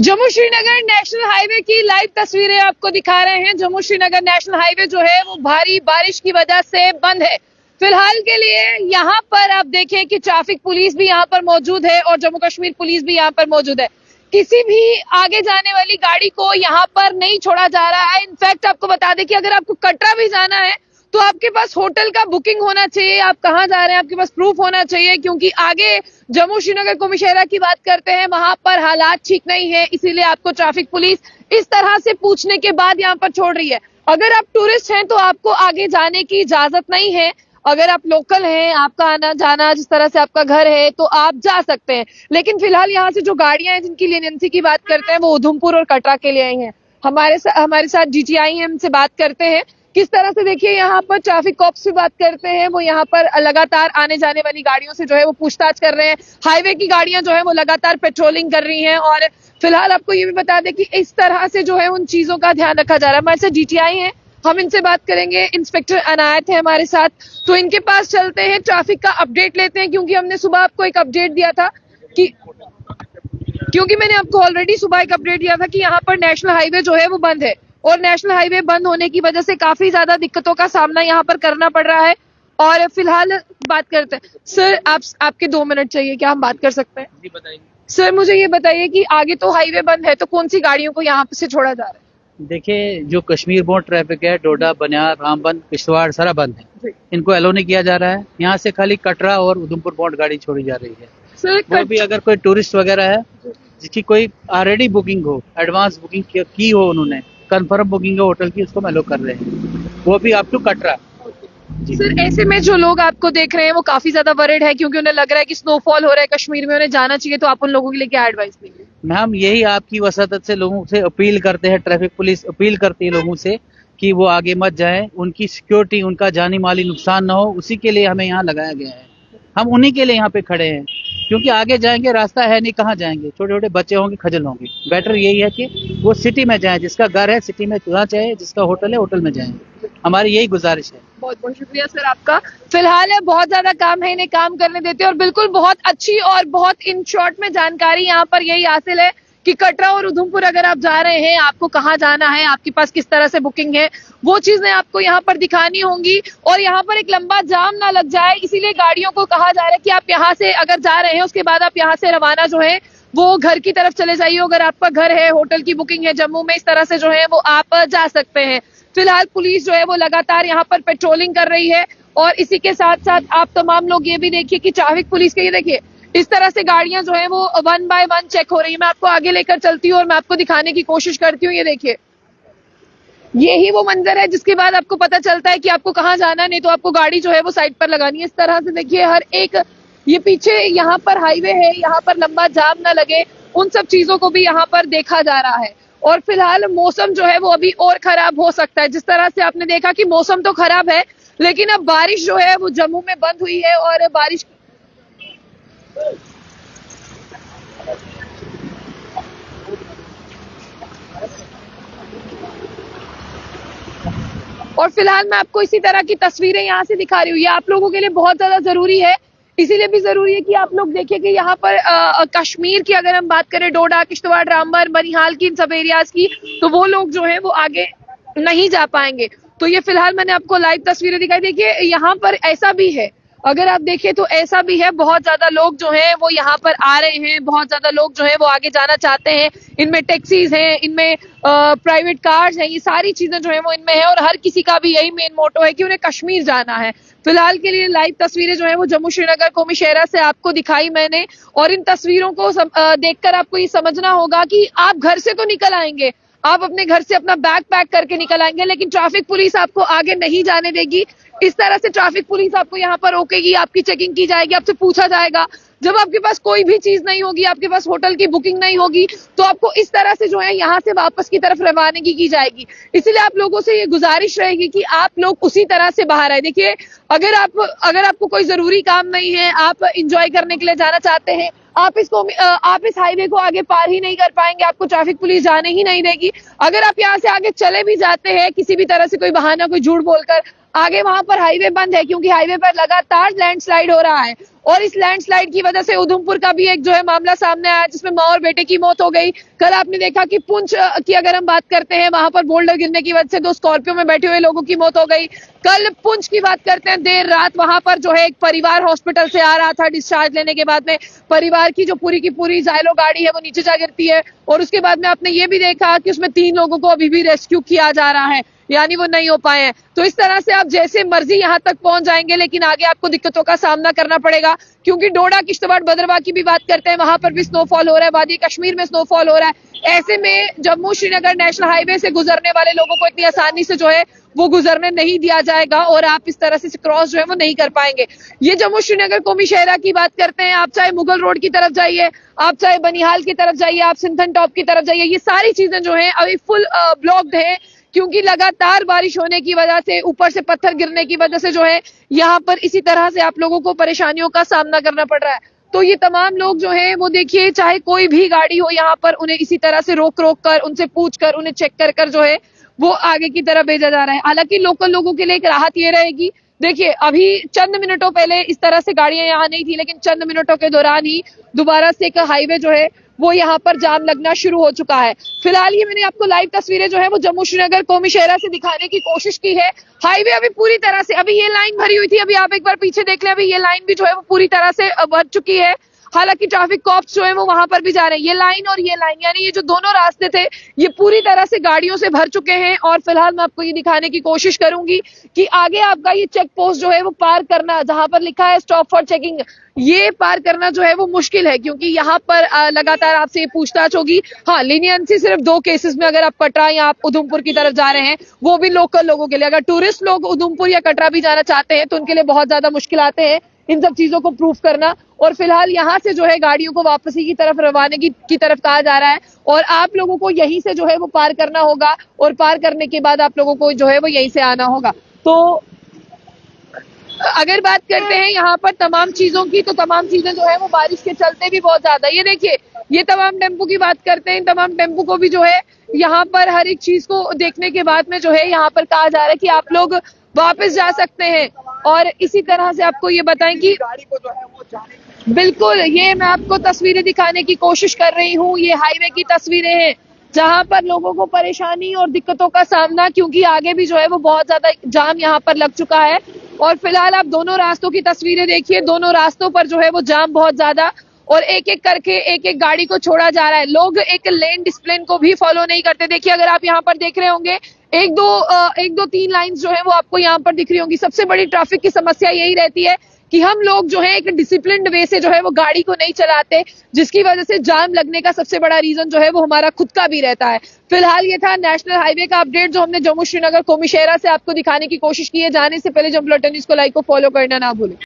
Jammu Srinagar national highway की live तस्वीरें आपको दिखा रहे हैं। जम्मू श्रीनगर नेशनल हाईवे जो है वो भारी बारिश की वजह से बंद है। फिलहाल के लिए यहाँ पर आप देखें कि ट्रैफिक पुलिस भी यहाँ पर मौजूद है और जम्मू कश्मीर पुलिस भी यहाँ पर मौजूद है। किसी भी आगे जाने वाली गाड़ी को यहाँ पर नहीं छोड़ा जा रहा है। इनफैक्ट आपको बता दें कि अगर आपको कटरा भी जाना है तो आपके पास होटल का बुकिंग होना चाहिए, आप कहाँ जा रहे हैं आपके पास प्रूफ होना चाहिए, क्योंकि आगे जम्मू श्रीनगर कुमिशेरा की बात करते हैं, वहां पर हालात ठीक नहीं है, इसीलिए आपको ट्रैफिक पुलिस इस तरह से पूछने के बाद यहाँ पर छोड़ रही है। अगर आप टूरिस्ट हैं तो आपको आगे जाने की इजाजत नहीं है। अगर आप लोकल हैं, आपका आना जाना जिस तरह से आपका घर है तो आप जा सकते हैं, लेकिन फिलहाल यहाँ से जो गाड़ियां हैं जिनकी लीनियंसी की बात करते हैं वो उधमपुर और कटरा के लिए आई हैं। हमारे साथ डीजीआई हैं, हमसे बात करते हैं किस तरह से। देखिए यहाँ पर ट्रैफिक कॉप्स से बात करते हैं, वो यहाँ पर लगातार आने जाने वाली गाड़ियों से जो है वो पूछताछ कर रहे हैं। हाईवे की गाड़ियां जो है वो लगातार पेट्रोलिंग कर रही हैं और फिलहाल आपको ये भी बता दें कि इस तरह से जो है उन चीजों का ध्यान रखा जा रहा है। हमारे साथ डीटीआई हैं, हम इनसे बात करेंगे। इंस्पेक्टर अनायत है हमारे साथ, तो इनके पास चलते हैं, ट्रैफिक का अपडेट लेते हैं, क्योंकि हमने सुबह आपको एक अपडेट दिया था क्योंकि मैंने आपको ऑलरेडी सुबह एक अपडेट दिया था कि यहाँ पर नेशनल हाईवे जो है वो बंद है और नेशनल हाईवे बंद होने की वजह से काफी ज्यादा दिक्कतों का सामना यहाँ पर करना पड़ रहा है। और फिलहाल बात करते हैं। सर आपके 2 मिनट चाहिए, क्या हम बात कर सकते हैं? जी बताइए। सर मुझे ये बताइए कि आगे तो हाईवे बंद है, तो कौन सी गाड़ियों को यहाँ से छोड़ा जा रहा है? देखिए, जो कश्मीर बोर्ड ट्रैफिक है, डोडा, बनियार, रामबन, किश्तवाड़ सारा बंद है। इनको एलो नहीं किया जा रहा है। यहाँ से खाली कटरा और उधमपुर बोर्ड गाड़ी छोड़ी जा रही है। सर वो भी अगर कोई टूरिस्ट वगैरह है जिसकी कोई ऑलरेडी बुकिंग हो, एडवांस बुकिंग की हो, उन्होंने कंफर्म बुकिंग है होटल की, उसको हम एलो कर रहे हैं, वो भी अप टू कटरा। सर ऐसे में जो लोग आपको देख रहे हैं वो काफी ज्यादा वरिड है, क्योंकि उन्हें लग रहा है कि स्नोफॉल हो रहा है कश्मीर में, उन्हें जाना चाहिए, तो आप उन लोगों के लिए क्या एडवाइस देंगे? मैम, यही आपकी वसातत से लोगों से अपील करते हैं, ट्रैफिक पुलिस अपील करती है लोगों से कि वो आगे मत जाएं, उनकी सिक्योरिटी, उनका जानी माली नुकसान ना हो, उसी के लिए हमें यहाँ लगाया गया है। हम उन्हीं के लिए यहाँ पे खड़े हैं, क्योंकि आगे जाएंगे रास्ता है नहीं, कहाँ जाएंगे, छोटे छोटे बच्चे होंगे, खजल होंगे। बेटर यही है कि वो सिटी में जाएं, जिसका घर है सिटी में जाना चाहिए, जिसका होटल है होटल में जाएं। हमारी यही गुजारिश है। बहुत बहुत शुक्रिया सर आपका। फिलहाल है बहुत ज्यादा काम है, इन्हें काम करने देते हैं। और बिल्कुल बहुत अच्छी और बहुत इन शॉर्ट में जानकारी यहाँ पर यही हासिल है कि कटरा और उधमपुर अगर आप जा रहे हैं, आपको कहाँ जाना है, आपके पास किस तरह से बुकिंग है, वो चीजें आपको यहाँ पर दिखानी होंगी। और यहाँ पर एक लंबा जाम ना लग जाए, इसीलिए गाड़ियों को कहा जा रहा है कि आप यहाँ से अगर जा रहे हैं उसके बाद आप यहाँ से रवाना जो है वो घर की तरफ चले जाइए। अगर आपका घर है, होटल की बुकिंग है जम्मू में, इस तरह से जो है वो आप जा सकते हैं। फिलहाल पुलिस जो है वो लगातार यहाँ पर पेट्रोलिंग कर रही है और इसी के साथ साथ आप तमाम लोग ये भी देखिए कि ट्रैफिक पुलिस के, ये देखिए इस तरह से गाड़ियां जो है वो 1 बाय 1 चेक हो रही है। मैं आपको आगे लेकर चलती हूँ और मैं आपको दिखाने की कोशिश करती हूँ। ये देखिए, यही वो मंजर है जिसके बाद आपको पता चलता है कि आपको कहाँ जाना है, नहीं तो आपको गाड़ी जो है वो साइड पर लगानी है। इस तरह से देखिए हर एक, ये पीछे यहाँ पर हाईवे है, यहाँ पर लंबा जाम ना लगे, उन सब चीजों को भी यहाँ पर देखा जा रहा है। और फिलहाल मौसम जो है वो अभी और खराब हो सकता है। जिस तरह से आपने देखा कि मौसम तो खराब है, लेकिन अब बारिश जो है वो जम्मू में बंद हुई है और बारिश और फिलहाल मैं आपको इसी तरह की तस्वीरें यहाँ से दिखा रही हूँ। ये आप लोगों के लिए बहुत ज्यादा जरूरी है, इसीलिए भी जरूरी है कि आप लोग देखिए कि यहाँ पर कश्मीर की अगर हम बात करें, डोडा, किश्तवाड़, रामबन, बनिहाल की, इन सब एरियाज की, तो वो लोग जो है वो आगे नहीं जा पाएंगे। तो ये फिलहाल मैंने आपको लाइव तस्वीरें दिखाई। देखिए यहाँ पर ऐसा भी है, अगर आप देखें तो ऐसा भी है, बहुत ज्यादा लोग जो हैं वो यहाँ पर आ रहे हैं, बहुत ज्यादा लोग जो है वो आगे जाना चाहते हैं। इनमें टैक्सीज हैं, इनमें प्राइवेट कार्स हैं, ये सारी चीजें जो है वो इनमें है और हर किसी का भी यही मेन मोटो है कि उन्हें कश्मीर जाना है। फिलहाल के लिए लाइव तस्वीरें जो है वो जम्मू श्रीनगर कुमिशेरा से आपको दिखाई मैंने, और इन तस्वीरों को देखकर आपको ये समझना होगा कि आप घर से तो निकल आएंगे, आप अपने घर से अपना बैग पैक करके निकल आएंगे, लेकिन ट्रैफिक पुलिस आपको आगे नहीं जाने देगी। इस तरह से ट्रैफिक पुलिस आपको यहाँ पर रोकेगी, आपकी चेकिंग की जाएगी, आपसे पूछा जाएगा। जब आपके पास कोई भी चीज नहीं होगी, आपके पास होटल की बुकिंग नहीं होगी, तो आपको इस तरह से जो है यहाँ से वापस की तरफ रवानगी की जाएगी। इसलिए आप लोगों से ये गुजारिश रहेगी कि आप लोग उसी तरह से बाहर आए। देखिए, अगर आपको कोई जरूरी काम नहीं है, आप इंजॉय करने के लिए जाना चाहते हैं, आप इस हाईवे को आगे पार ही नहीं कर पाएंगे, आपको ट्रैफिक पुलिस जाने ही नहीं देगी। अगर आप यहाँ से आगे चले भी जाते हैं किसी भी तरह से, कोई बहाना, कोई झूठ बोलकर, आगे वहां पर हाईवे बंद है, क्योंकि हाईवे पर लगातार लैंडस्लाइड हो रहा है और इस लैंडस्लाइड की वजह से उधमपुर का भी एक जो है मामला सामने आया जिसमें मां और बेटे की मौत हो गई। कल आपने देखा कि पुंछ की अगर हम बात करते हैं, वहां पर बोल्डर गिरने की वजह से 2 स्कॉर्पियो में बैठे हुए लोगों की मौत हो गई। कल पुंछ की बात करते हैं, देर रात वहां पर जो है एक परिवार हॉस्पिटल से आ रहा था डिस्चार्ज लेने के बाद में, परिवार की जो पूरी की पूरी जाइलो गाड़ी है वो नीचे जा गिरती है और उसके बाद में आपने ये भी देखा कि उसमें 3 लोगों को अभी भी रेस्क्यू किया जा रहा है, यानी वो नहीं हो पाए हैं। तो इस तरह से आप जैसे मर्जी यहां तक पहुंच जाएंगे, लेकिन आगे आपको दिक्कतों का सामना करना पड़ेगा, क्योंकि डोडा किश्तवाड़ भद्रवाह की भी बात करते हैं, वहां पर भी स्नोफॉल हो रहा है, वादी कश्मीर में स्नोफॉल हो रहा है। ऐसे में जम्मू श्रीनगर नेशनल हाईवे से गुजरने वाले लोगों को इतनी आसानी से जो है वो गुजरने नहीं दिया जाएगा और आप इस तरह से क्रॉस जो है वो नहीं कर पाएंगे। ये जम्मू श्रीनगर कौमी शहरा की बात करते हैं, आप चाहे मुगल रोड की तरफ जाइए, आप चाहे बनिहाल की तरफ जाइए, आप सिंथन टॉप की तरफ जाइए, ये सारी चीजें जो है अभी फुल ब्लॉक्ड है, क्योंकि लगातार बारिश होने की वजह से, ऊपर से पत्थर गिरने की वजह से जो है यहाँ पर इसी तरह से आप लोगों को परेशानियों का सामना करना पड़ रहा है। तो ये तमाम लोग जो है वो देखिए, चाहे कोई भी गाड़ी हो यहाँ पर, उन्हें इसी तरह से रोक कर, उनसे पूछ कर, उन्हें चेक कर जो है वो आगे की तरफ भेजा जा रहा है। हालांकि लोकल लोगों के लिए एक राहत ये रहेगी, देखिए अभी चंद मिनटों पहले इस तरह से गाड़ियां यहाँ नहीं थी, लेकिन चंद मिनटों के दौरान ही दोबारा से एक हाईवे जो है वो यहाँ पर जाम लगना शुरू हो चुका है। फिलहाल ये मैंने आपको लाइव तस्वीरें जो है वो जम्मू श्रीनगर कौमी शहरा से दिखाने की कोशिश की है। हाईवे अभी पूरी तरह से, अभी ये लाइन भरी हुई थी, अभी आप एक बार पीछे देख लें, अभी ये लाइन भी जो है वो पूरी तरह से भर चुकी है। हालांकि ट्रैफिक कॉप्स जो है वो वहां पर भी जा रहे हैं। ये लाइन और ये लाइन, यानी ये जो दोनों रास्ते थे ये पूरी तरह से गाड़ियों से भर चुके हैं। और फिलहाल मैं आपको ये दिखाने की कोशिश करूंगी कि आगे आपका ये चेक पोस्ट जो है वो पार करना, जहां पर लिखा है स्टॉप फॉर चेकिंग, ये पार करना जो है वो मुश्किल है, क्योंकि यहाँ पर लगातार आपसे ये पूछताछ होगी। हाँ, लीनियंसी सिर्फ 2 केसेस में, अगर आप कटरा या आप उधमपुर की तरफ जा रहे हैं, वो भी लोकल लोगों के लिए। अगर टूरिस्ट लोग उधमपुर या कटरा भी जाना चाहते हैं तो उनके लिए बहुत ज्यादा मुश्किल आते हैं इन सब चीजों को प्रूफ करना। और फिलहाल यहाँ से जो है गाड़ियों को वापसी की तरफ रवाने की तरफ कहा जा रहा है और आप लोगों को यहीं से जो है वो पार करना होगा और पार करने के बाद आप लोगों को जो है वो यहीं से आना होगा। तो अगर बात करते हैं यहाँ पर तमाम चीजों की, तो तमाम चीजें जो है वो बारिश के चलते भी बहुत ज्यादा, ये देखिए ये तमाम टेम्पो की बात करते हैं, तमाम टेम्पो को भी जो है यहाँ पर हर एक चीज को देखने के बाद में जो है यहाँ पर कहा जा रहा है कि आप लोग वापस जा सकते हैं। और इसी तरह से आपको ये बताएं कि गाड़ी को जो है वो जाने, बिल्कुल ये मैं आपको तस्वीरें दिखाने की कोशिश कर रही हूँ, ये हाईवे की तस्वीरें हैं जहां पर लोगों को परेशानी और दिक्कतों का सामना, क्योंकि आगे भी जो है वो बहुत ज्यादा जाम यहाँ पर लग चुका है। और फिलहाल आप दोनों रास्तों की तस्वीरें देखिए, दोनों रास्तों पर जो है वो जाम बहुत ज्यादा और एक एक करके एक एक गाड़ी को छोड़ा जा रहा है। लोग एक लेन डिसिप्लिन को भी फॉलो नहीं करते। देखिए अगर आप यहाँ पर देख रहे होंगे, एक दो 3 लाइंस जो है वो आपको यहाँ पर दिख रही होंगी। सबसे बड़ी ट्रैफिक की समस्या यही रहती है कि हम लोग जो है एक डिसिप्लिन्ड वे से जो है वो गाड़ी को नहीं चलाते, जिसकी वजह से जाम लगने का सबसे बड़ा रीजन जो है वो हमारा खुद का भी रहता है। फिलहाल ये था नेशनल हाईवे का अपडेट जो हमने जम्मू श्रीनगर कौमी शहरा से आपको दिखाने की कोशिश की है। जाने से पहले जम्मू न्यूज़ को लाइक को फॉलो करना ना भूलें।